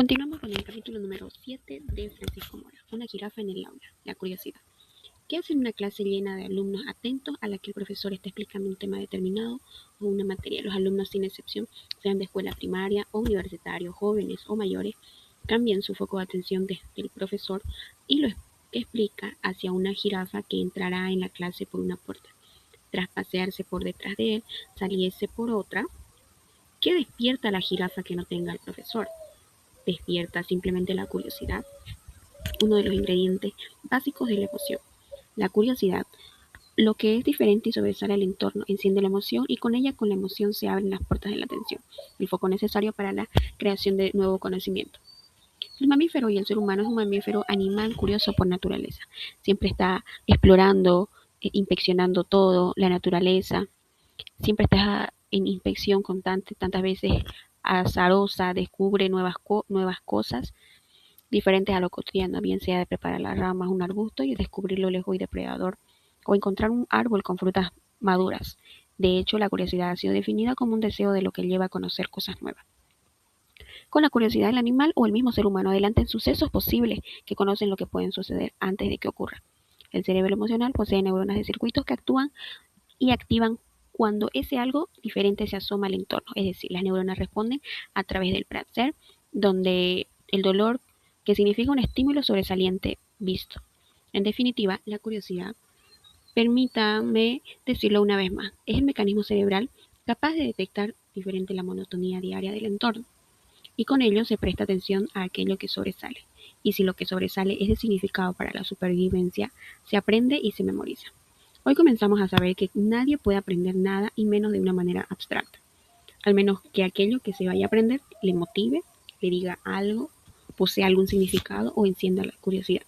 Continuamos con el capítulo número 7 de Francisco Mora, una jirafa en el aula, la curiosidad. ¿Qué hace en una clase llena de alumnos atentos a la que el profesor está explicando un tema determinado o una materia? Los alumnos, sin excepción, sean de escuela primaria o universitario, jóvenes o mayores, cambian su foco de atención desde el profesor y lo explica hacia una jirafa que entrará en la clase por una puerta. Tras pasearse por detrás de él, saliese por otra. ¿Qué despierta a la jirafa que no tenga el profesor? Despierta simplemente la curiosidad, uno de los ingredientes básicos de la emoción. La curiosidad, lo que es diferente y sobresale al entorno, enciende la emoción y con ella, con la emoción, se abren las puertas de la atención, el foco necesario para la creación de nuevo conocimiento. El mamífero y el ser humano es un mamífero animal curioso por naturaleza. Siempre está explorando, inspeccionando todo, la naturaleza. Siempre está en inspección constante, tantas veces azarosa, descubre nuevas cosas diferentes a lo cotidiano, bien sea de preparar las ramas, un arbusto y descubrirlo lejos y depredador, o encontrar un árbol con frutas maduras. De hecho, la curiosidad ha sido definida como un deseo de lo que lleva a conocer cosas nuevas. Con la curiosidad, el animal o el mismo ser humano adelantan sucesos posibles que conocen lo que pueden suceder antes de que ocurra. El cerebro emocional posee neuronas de circuitos que actúan y activan cuando ese algo diferente se asoma al entorno. Es decir, las neuronas responden a través del placer, donde el dolor, que significa un estímulo sobresaliente visto. En definitiva, la curiosidad, permítame decirlo una vez más, es el mecanismo cerebral capaz de detectar diferente la monotonía diaria del entorno. Y con ello se presta atención a aquello que sobresale. Y si lo que sobresale es de significado para la supervivencia, se aprende y se memoriza. Hoy comenzamos a saber que nadie puede aprender nada y menos de una manera abstracta, al menos que aquello que se vaya a aprender le motive, le diga algo, posea algún significado o encienda la curiosidad.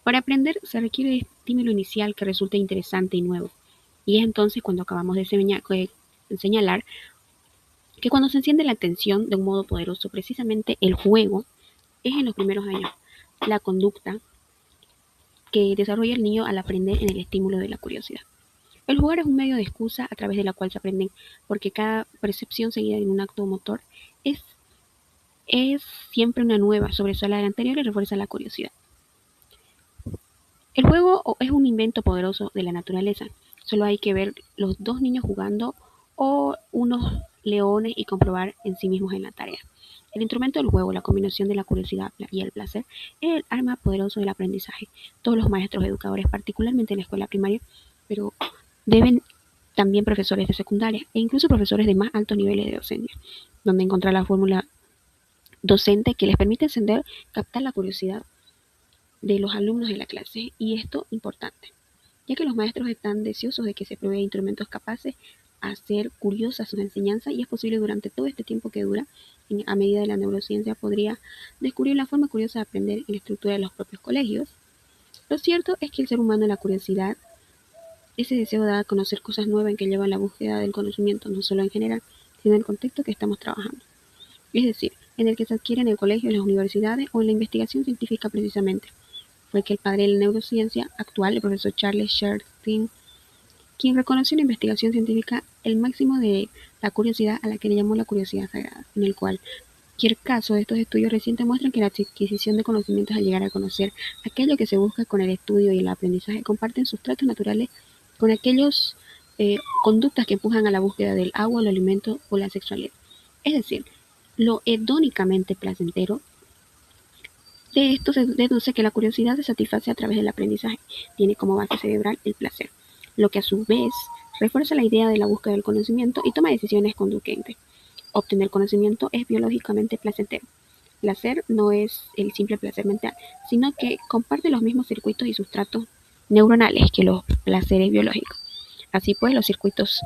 Para aprender se requiere de estímulo inicial que resulte interesante y nuevo, y es entonces cuando acabamos de señalar que cuando se enciende la atención de un modo poderoso, precisamente el juego es en los primeros años la conducta que desarrolla el niño al aprender en el estímulo de la curiosidad. El jugar es un medio de excusa a través de la cual se aprenden, porque cada percepción seguida de un acto motor es, es siempre una nueva, sobresale a la anterior y refuerza la curiosidad. El juego es un invento poderoso de la naturaleza. Solo hay que ver los dos niños jugando o unos leones y comprobar en sí mismos en la tarea. El instrumento del juego, la combinación de la curiosidad y el placer, es el arma poderoso del aprendizaje. Todos los maestros educadores, particularmente en la escuela primaria, pero deben también profesores de secundaria e incluso profesores de más altos niveles de docencia, donde encontrar la fórmula docente que les permite encender, captar la curiosidad de los alumnos de la clase. Y esto importante, ya que los maestros están deseosos de que se provea instrumentos capaces a hacer curiosas sus enseñanzas y es posible durante todo este tiempo que dura, a medida de la neurociencia podría descubrir la forma curiosa de aprender en la estructura de los propios colegios. Lo cierto es que el ser humano, la curiosidad, ese deseo de conocer cosas nuevas en que lleva la búsqueda del conocimiento, no solo en general, sino en el contexto que estamos trabajando. Es decir, en el que se adquiere en el colegio, en las universidades o en la investigación científica precisamente. Fue que el padre de la neurociencia actual, el profesor Charles Sherkin, quien reconoció en la investigación científica el máximo de la curiosidad a la que le llamó la curiosidad sagrada, en el cual cualquier caso de estos estudios recientes muestran que la adquisición de conocimientos al llegar a conocer aquello que se busca con el estudio y el aprendizaje comparten sustratos naturales con aquellos conductas que empujan a la búsqueda del agua, el alimento o la sexualidad. Es decir, lo hedónicamente placentero. De esto se deduce que la curiosidad se satisface a través del aprendizaje, tiene como base cerebral el placer, lo que a su vez refuerza la idea de la búsqueda del conocimiento y toma decisiones conducentes. Obtener conocimiento es biológicamente placentero. Placer no es el simple placer mental, sino que comparte los mismos circuitos y sustratos neuronales que los placeres biológicos. Así pues, los circuitos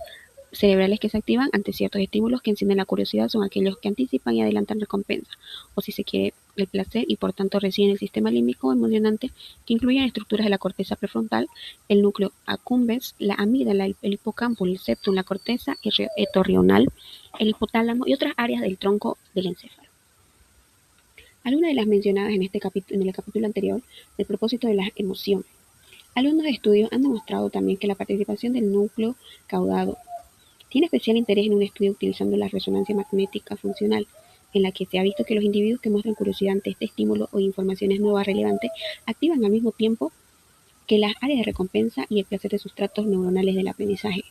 cerebrales que se activan ante ciertos estímulos que encienden la curiosidad son aquellos que anticipan y adelantan recompensa, o si se quiere, el placer, y por tanto residen en el sistema límbico emocionante que incluyen estructuras de la corteza prefrontal, el núcleo accumbens, la amígdala, el hipocampo, el septum, la corteza etorrional, el hipotálamo y otras áreas del tronco del encéfalo. Algunas de las mencionadas en el capítulo anterior, del propósito de la emoción. Algunos estudios han demostrado también que la participación del núcleo caudado tiene especial interés en un estudio utilizando la resonancia magnética funcional, en la que se ha visto que los individuos que muestran curiosidad ante este estímulo o informaciones nuevas relevantes activan al mismo tiempo que las áreas de recompensa y el placer de sustratos neuronales del aprendizaje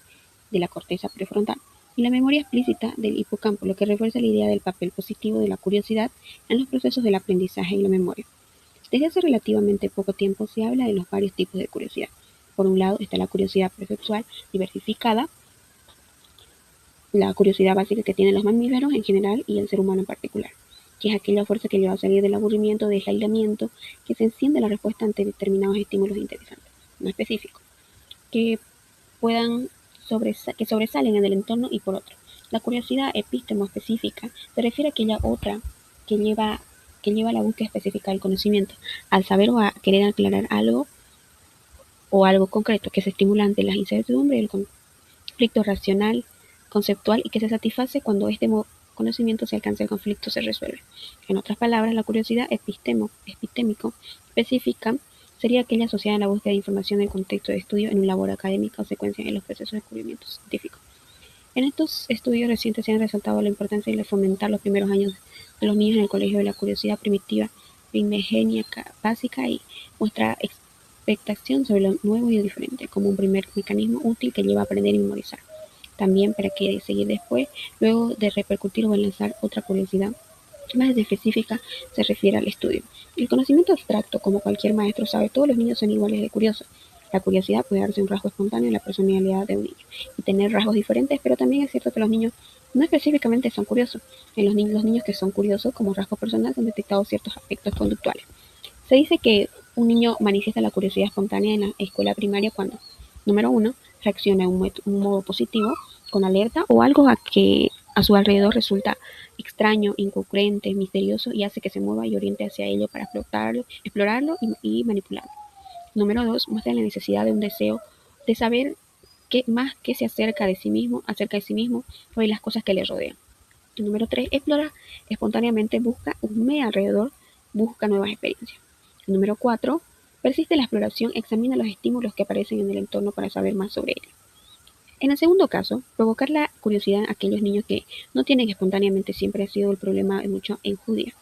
de la corteza prefrontal y la memoria explícita del hipocampo, lo que refuerza la idea del papel positivo de la curiosidad en los procesos del aprendizaje y la memoria. Desde hace relativamente poco tiempo se habla de los varios tipos de curiosidad. Por un lado está la curiosidad perceptual diversificada, la curiosidad básica que tienen los mamíferos en general y el ser humano en particular, que es aquella fuerza que lleva a salir del aburrimiento, del aislamiento, que se enciende la respuesta ante determinados estímulos interesantes, no específicos, que puedan que sobresalen en el entorno. Y por otro, la curiosidad epistemo-específica se refiere a aquella otra que lleva, que lleva a la búsqueda específica del conocimiento, al saber o a querer aclarar algo o algo concreto que se estimula ante las incertidumbres y el conflicto racional, conceptual y que se satisface cuando este conocimiento se alcanza, el conflicto se resuelve. En otras palabras, la curiosidad epistémico específica sería aquella asociada a la búsqueda de información en el contexto de estudio en un labor académico o secuencia en los procesos de descubrimiento científico. En estos estudios recientes se han resaltado la importancia de fomentar los primeros años de los niños en el colegio de la curiosidad primitiva, primigenia básica y muestra expectación sobre lo nuevo y lo diferente como un primer mecanismo útil que lleva a aprender y memorizar. También para que seguir después, luego de repercutir o lanzar otra curiosidad más específica, se refiere al estudio. El conocimiento abstracto, como cualquier maestro sabe, todos los niños son iguales de curiosos. La curiosidad puede darse un rasgo espontáneo en la personalidad de un niño y tener rasgos diferentes, pero también es cierto que los niños no específicamente son curiosos. En los niños que son curiosos como rasgo personal son detectados ciertos aspectos conductuales. Se dice que un niño manifiesta la curiosidad espontánea en la escuela primaria cuando, número uno, reacciona de un modo positivo, con alerta o algo a que a su alrededor resulta extraño, incoherente, misterioso y hace que se mueva y oriente hacia ello para explorarlo y manipularlo. Número dos, muestra la necesidad de un deseo de saber qué más que se acerca de sí mismo o de las cosas que le rodean. Número tres, explora espontáneamente, busca un medio alrededor, busca nuevas experiencias. Número cuatro, persiste la exploración, examina los estímulos que aparecen en el entorno para saber más sobre ellos. En el segundo caso, provocar la curiosidad en aquellos niños que no tienen espontáneamente siempre ha sido el problema de mucho en Judía.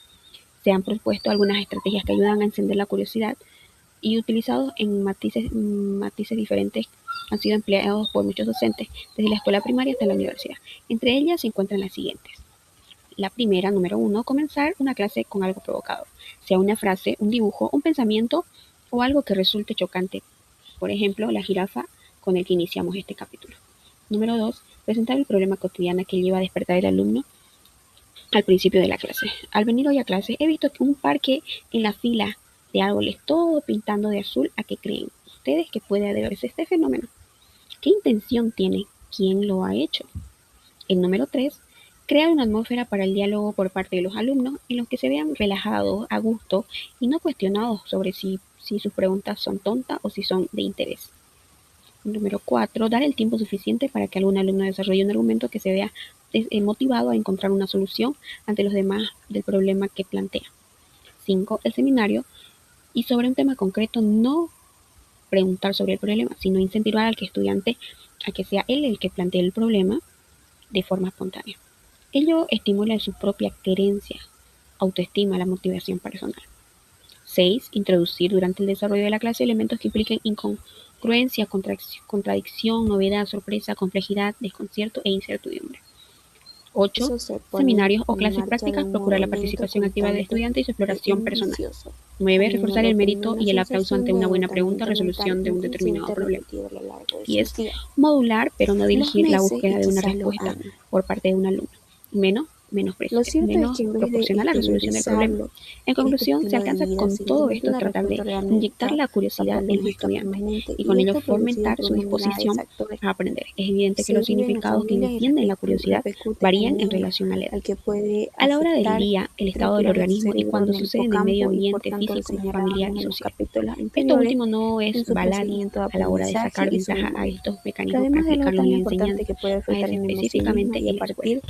Se han propuesto algunas estrategias que ayudan a encender la curiosidad y utilizados en matices diferentes han sido empleados por muchos docentes desde la escuela primaria hasta la universidad. Entre ellas se encuentran las siguientes. La primera, número uno, comenzar una clase con algo provocador, sea una frase, un dibujo, un pensamiento o algo que resulte chocante. Por ejemplo, la jirafa con el que iniciamos este capítulo. Número dos, presentar el problema cotidiano que lleva a despertar el alumno al principio de la clase. Al venir hoy a clase he visto que un parque en la fila de árboles todo pintando de azul. ¿A qué creen ustedes que puede deberse este fenómeno? ¿Qué intención tiene? ¿Quién lo ha hecho? El número 3, crear una atmósfera para el diálogo por parte de los alumnos en los que se vean relajados, a gusto y no cuestionados sobre si sus preguntas son tontas o si son de interés. Número 4, dar el tiempo suficiente para que algún alumno desarrolle un argumento que se vea motivado a encontrar una solución ante los demás del problema que plantea. 5, el seminario y sobre un tema concreto no preguntar sobre el problema, sino incentivar al estudiante a que sea él el que plantee el problema de forma espontánea. Ello estimula su propia creencia, autoestima, la motivación personal. 6. Introducir durante el desarrollo de la clase elementos que impliquen incongruencia, contradicción, novedad, sorpresa, complejidad, desconcierto e incertidumbre. 8. Eso se pone Seminarios o en clases marcha de prácticas, un procurar modo la lento, participación activa del constante estudiante y su e exploración personal. ambicioso, 9. Reforzar el habiéndolo mérito primero una y el aplauso sensación ante de una buena pregunta o agotamiento mental resolución de un determinado inconsciente problema. repetido a lo largo de 10. sus días. Modular, pero no Los dirigir la meses y búsqueda de una quizás los respuesta años. por parte de un alumno. Menosprecio, Lo es cierto es menos que en vez de proporcional a la resolución del problema. exteriorizarlo, En este conclusión, se estilo de alcanza vida con se todo convierte esto en una tratar de respuesta inyectar orgánica la a curiosidad en los problemática estudiantes permanente y con y ello esta producida fomentar por su humanidades disposición actores a aprender. Es evidente que se los vive en las significados que familias y entienden la curiosidad repercute en el varían en niño, relación a la edad. al que puede A la hora del afectar día, el estado del fracturar el organismo y cerebro cuando en el sucede en el medio hipocampo y por ambiente tanto lo físico, familiar señalábamos y en los social. capítulos Esto anteriores último no es en su baladí procesamiento de a la hora de aprendizaje sacar y su ventaja a memoria. estos Pero mecanismos para además de algo aplicarlos tan en la importante que enseñanza, puede más afectar en el emocionismo específicamente y en la escuela.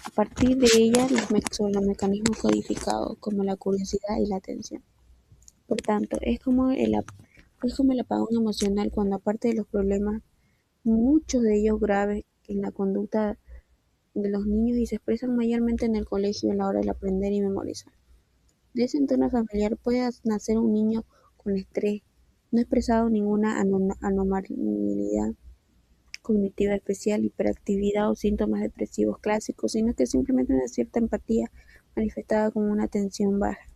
a partir de ella los mecanismos codificados como la curiosidad y la atención. Por tanto, es como el apagón emocional cuando aparte de los problemas, muchos de ellos graves en la conducta de los niños y se expresan mayormente en el colegio a la hora de aprender y memorizar. De ese entorno familiar puede nacer un niño con estrés, no expresado ninguna anormalidad cognitiva especial, hiperactividad o síntomas depresivos clásicos, sino que simplemente una cierta empatía manifestada como una tensión baja,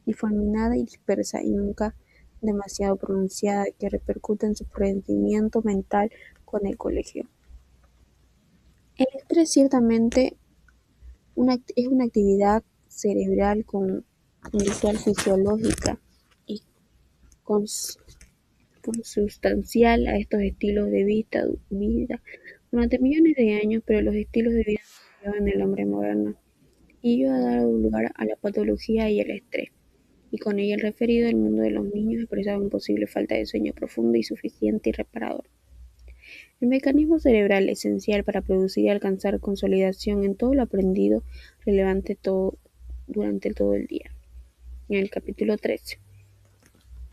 difuminada y dispersa y nunca demasiado pronunciada que repercute en su rendimiento mental con el colegio. El estrés ciertamente es una actividad cerebral conductual fisiológica y consustancial a estos estilos de vida durante millones de años, pero los estilos de vida han cambiado en el hombre moderno y ello ha dado lugar a la patología y el estrés, y con ello el referido al mundo de los niños expresado en posible falta de sueño profundo y suficiente y reparador. El mecanismo cerebral esencial para producir y alcanzar consolidación en todo lo aprendido relevante durante todo el día. En el capítulo 13.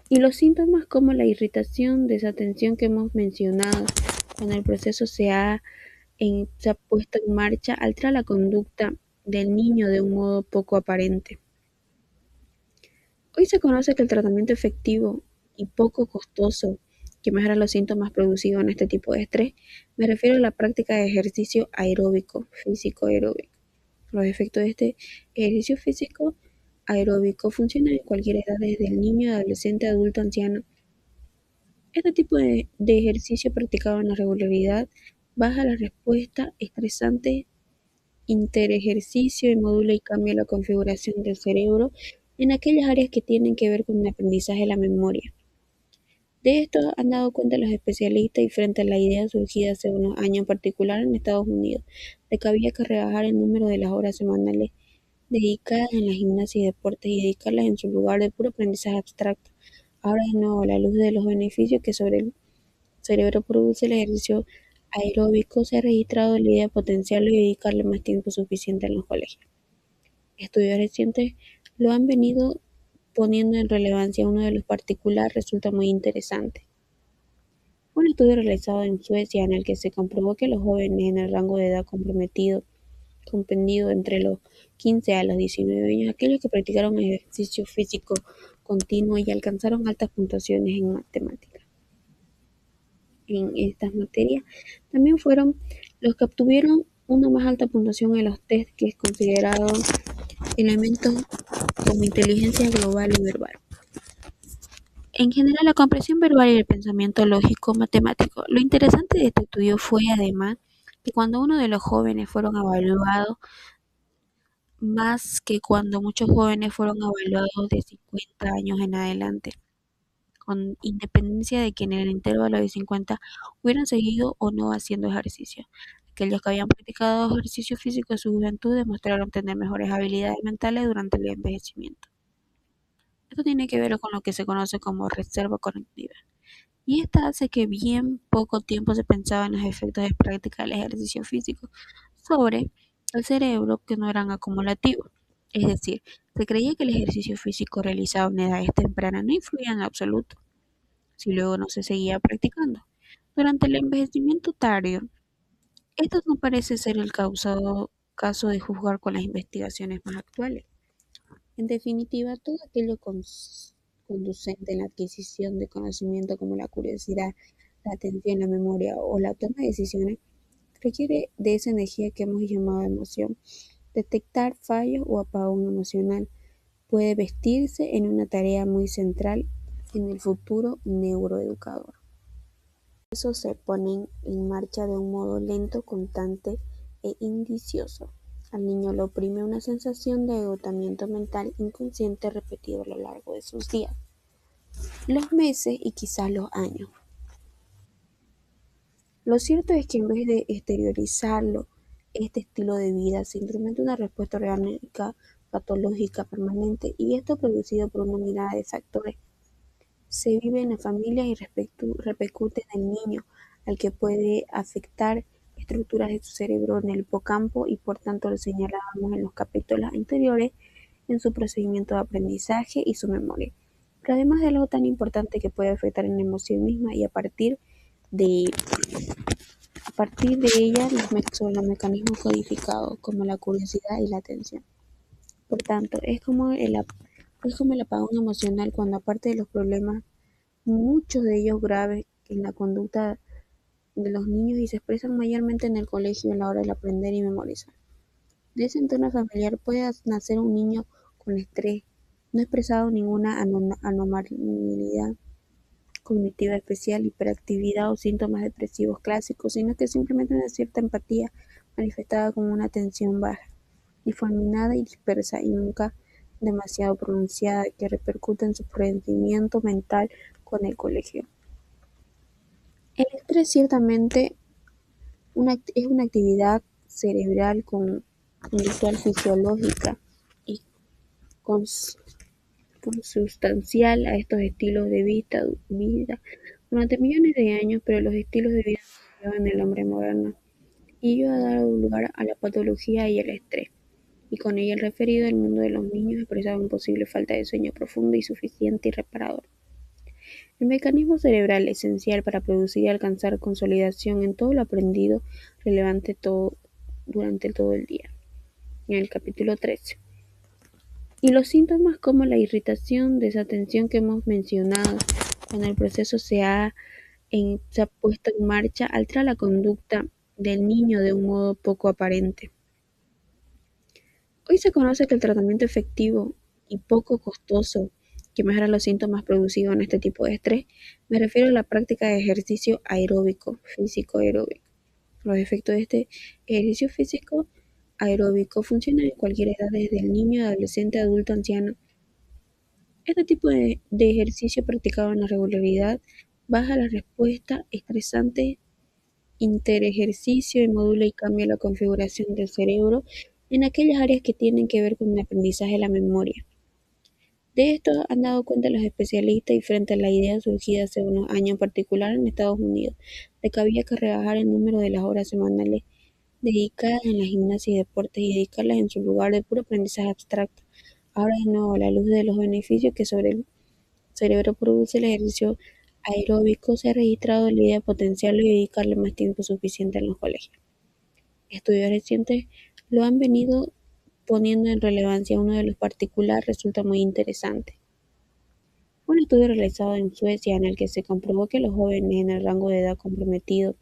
Y los síntomas como la irritación, desatención que hemos mencionado, cuando el proceso se ha puesto en marcha, altera la conducta del niño de un modo poco aparente. Hoy se conoce que el tratamiento efectivo y poco costoso que mejora los síntomas producidos en este tipo de estrés, me refiero a la práctica de ejercicio aeróbico, físico aeróbico. Los efectos de este ejercicio físico aeróbico funcionan en cualquier edad, desde el niño, adolescente, adulto, anciano. Este tipo de ejercicio practicado en la regularidad baja la respuesta estresante interejercicio y modula y cambia la configuración del cerebro en aquellas áreas que tienen que ver con el aprendizaje y la memoria. De esto han dado cuenta los especialistas y frente a la idea surgida hace unos años, en particular en Estados Unidos, de que había que rebajar el número de las horas semanales dedicadas en la gimnasia y deportes y dedicarlas en su lugar de puro aprendizaje abstracto. Ahora de nuevo, a la luz de los beneficios que sobre el cerebro produce el ejercicio aeróbico, se ha registrado la idea de potenciarlo y dedicarle más tiempo suficiente en los colegios. Estudios recientes lo han venido poniendo en relevancia. Uno de los particulares resulta muy interesante. Un estudio realizado en Suecia en el que se comprobó que los jóvenes en el rango de edad comprendido entre los 15 a los 19 años, aquellos que practicaron ejercicio físico continuo y alcanzaron altas puntuaciones en matemáticas, en estas materias, también fueron los que obtuvieron una más alta puntuación en los test que es considerado elementos como inteligencia global y verbal. En general, la comprensión verbal y el pensamiento lógico matemático. Lo interesante de este estudio fue, además, que cuando uno de los jóvenes fueron evaluados, más que cuando muchos jóvenes fueron evaluados de 50 años en adelante, con independencia de que en el intervalo de 50 hubieran seguido o no haciendo ejercicio. Aquellos que habían practicado ejercicio físico en su juventud demostraron tener mejores habilidades mentales durante el envejecimiento. Esto tiene que ver con lo que se conoce como reserva cognitiva, y esta hace que bien poco tiempo se pensaba en los efectos de práctica del ejercicio físico sobre el cerebro, que no eran acumulativos. Es decir, se creía que el ejercicio físico realizado en edades tempranas no influía en absoluto si luego no se seguía practicando. Durante el envejecimiento tardío, esto no parece ser el caso de juzgar con las investigaciones más actuales. En definitiva, todo aquello conducente en la adquisición de conocimiento como la curiosidad, la atención, la memoria o la toma de decisiones requiere de esa energía que hemos llamado emoción. Detectar fallos o apagón emocional puede vestirse en una tarea muy central en el futuro neuroeducador. Eso se pone en marcha de un modo lento, constante e indicioso. Al niño lo oprime una sensación de agotamiento mental inconsciente repetido a lo largo de sus días, los meses y quizás los años. Lo cierto es que en vez de exteriorizarlo, este estilo de vida se instrumenta una respuesta orgánica, patológica, permanente, y esto producido por una mirada de factores. Se vive en la familia y repercute en el niño, al que puede afectar estructuras de su cerebro en el hipocampo y por tanto lo señalábamos en los capítulos anteriores en su procedimiento de aprendizaje y su memoria. Pero además de algo tan importante que puede afectar en la emoción misma y a partir de partir de ella sobre los mecanismos codificados, como la curiosidad y la atención. Por tanto, es como el apagón emocional cuando aparte de los problemas, muchos de ellos graves en la conducta de los niños y se expresan mayormente en el colegio a la hora de aprender y memorizar. De ese entorno familiar puede nacer un niño con estrés, no expresado ninguna anormalidad cognitiva especial, hiperactividad o síntomas depresivos clásicos, sino que simplemente una cierta empatía manifestada como una atención baja, difuminada y dispersa y nunca demasiado pronunciada que repercute en su rendimiento mental con el colegio. El estrés ciertamente es una actividad cerebral conductual fisiológica y consustancial a estos estilos de vida durante millones de años, pero los estilos de vida han cambiado en el hombre moderno y ello ha dado lugar a la patología y el estrés, y con ello el referido al mundo de los niños expresaba una posible falta de sueño profundo y suficiente y reparador. El mecanismo cerebral esencial para producir y alcanzar consolidación en todo lo aprendido relevante durante todo el día. En el capítulo 13. Y los síntomas como la irritación, desatención que hemos mencionado, cuando el proceso se ha puesto en marcha, altera la conducta del niño de un modo poco aparente. Hoy se conoce que el tratamiento efectivo y poco costoso que mejora los síntomas producidos en este tipo de estrés, me refiero a la práctica de ejercicio aeróbico, físico aeróbico. Los efectos de este ejercicio físico aeróbico funcionan en cualquier edad, desde el niño, adolescente, adulto, anciano. Este tipo de ejercicio practicado en la regularidad baja la respuesta estresante interejercicio y modula y cambia la configuración del cerebro en aquellas áreas que tienen que ver con el aprendizaje de la memoria. De esto han dado cuenta los especialistas y frente a la idea surgida hace unos años, en particular en Estados Unidos, de que había que rebajar el número de las horas semanales dedicadas en la gimnasia y deportes y dedicarlas en su lugar de puro aprendizaje abstracto. Ahora de nuevo, a la luz de los beneficios que sobre el cerebro produce el ejercicio aeróbico, se ha registrado la idea de potenciarlo y dedicarle más tiempo suficiente en los colegios. Estudios recientes lo han venido poniendo en relevancia. Uno de los particulares resulta muy interesante. Un estudio realizado en Suecia en el que se comprobó que los jóvenes en el rango de edad comprendido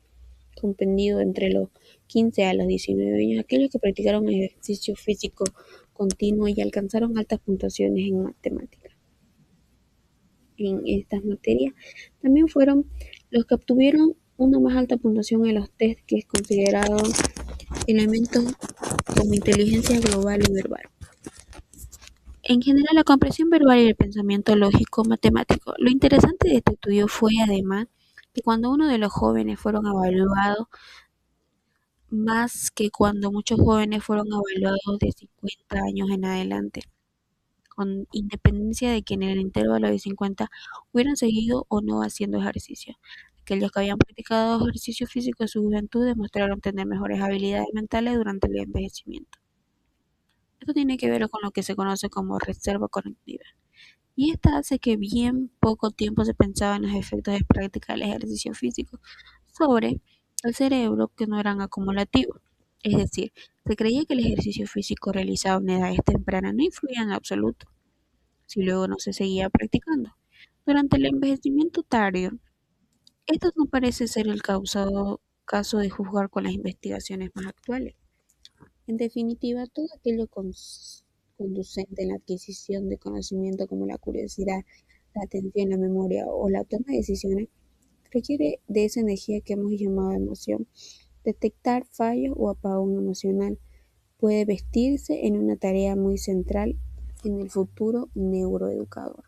entre los 15 a los 19 años, aquellos que practicaron ejercicio físico continuo y alcanzaron altas puntuaciones en matemáticas. En estas materias también fueron los que obtuvieron una más alta puntuación en los test que consideraron elementos como inteligencia global y verbal. En general, la comprensión verbal y el pensamiento lógico matemático. Lo interesante de este estudio fue, además, que cuando uno de los jóvenes fueron evaluados, más que cuando muchos jóvenes fueron evaluados de 50 años en adelante, con independencia de que en el intervalo de 50 hubieran seguido o no haciendo ejercicio. Aquellos que habían practicado ejercicio físico en su juventud demostraron tener mejores habilidades mentales durante el envejecimiento. Esto tiene que ver con lo que se conoce como reserva cognitiva. Y esta hace que bien poco tiempo se pensaba en los efectos de práctica del ejercicio físico sobre el cerebro que no eran acumulativos. Es decir, se creía que el ejercicio físico realizado en edades tempranas no influía en absoluto, si luego no se seguía practicando. Durante el envejecimiento tardío, esto no parece ser el caso de juzgar con las investigaciones más actuales. En definitiva, todo aquello conducente en la adquisición de conocimiento como la curiosidad, la atención, la memoria o la toma de decisiones requiere de esa energía que hemos llamado emoción. Detectar fallos o apagón emocional puede vestirse en una tarea muy central en el futuro neuroeducador.